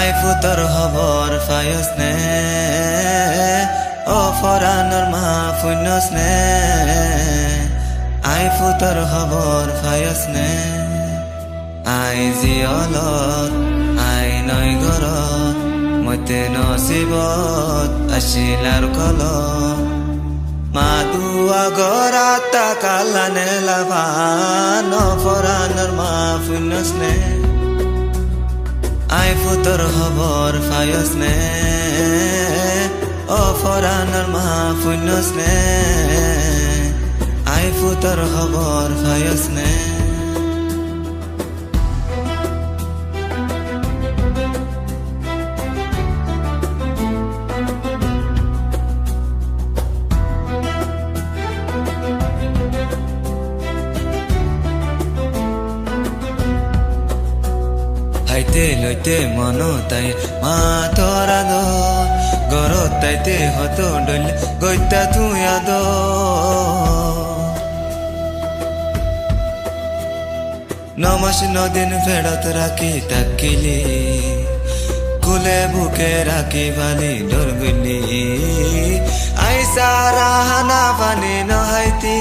আই ফুতর হবর ফায়স নে ও ফরানোর মা ফুন্যস নে আই ফুতর হবর ফায়স নে আই জিয়লত আই নয় ঘরত মতে নসিবত আসিলার কলত মা দুয়া গরাতা কালানে লাভান ও ফরানোর মা ফুন্যস নে আই ফুতর হবর ফায়স নে ও ফরানোর মা ফুন্যস নে আই ফুতর হবর ফায়স নে হাইতে লইতে মন তাই মা তোরা দ গরত তাইতে হত ডল গইতা তুই আদ নমাস নদিন ফেরত রাখি তাকিলি কুলে বুকে রাখি বালি ডরগুলি আই সারা হানা পানি নহাইতি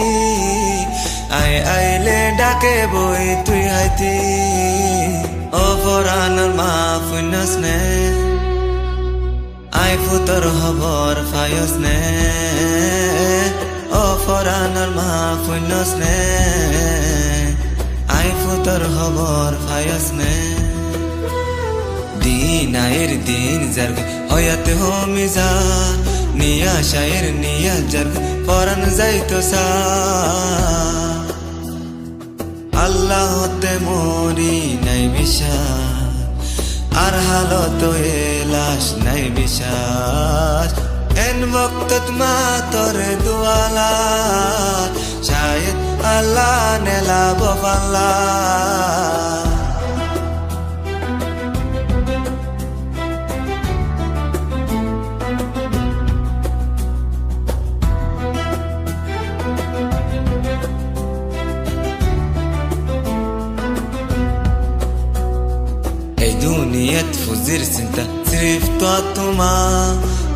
আই আইলে ডাকে বই তুই হাইতি ও ফরানোর মা ফুন্যস নে আই ফুতর হবর ফায়স নে ও ফরানোর মা ফুন্যস নে আই ফুতর হবর ফায়স নে দিন আয়ের দিন জর্গ হয়াতে হমিজা নিয়া শায়ের নিয়া জর্গ পরান যাইতো সা আল্লাহ হতে মরি নাই বিশ্বাস আর হালত লাশ নাই বিশ্বাস এন বক্তত মা তোর দুয়ালা শায়দ আল্লাহ নেলা বফাল্লা দুনিয়াত ফুজির চিন্তা সিরিফ তো তোমা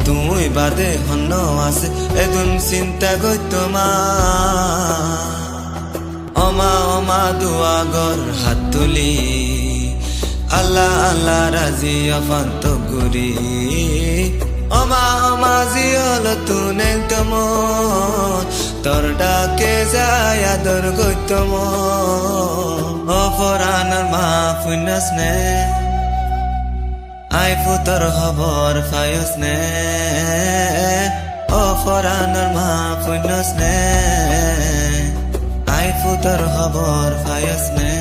তুই বাদে হন্য আছে এদুন চিন্তা গই তোমা অমা অমা দুয়া গর হাত তুলি আল্লাহ আল্লাহ রাজি অফান্ত গুরি অমা অমা জিয়ল তুনে তম তোর ডাকে যায় আদর গই তম ও ফরানোর মা ফুন্যস নে আই ফুতর হবর ফায়স নে ও ফরানোর মা ফুন্যস নে আই ফুতর হবর ফায়স নে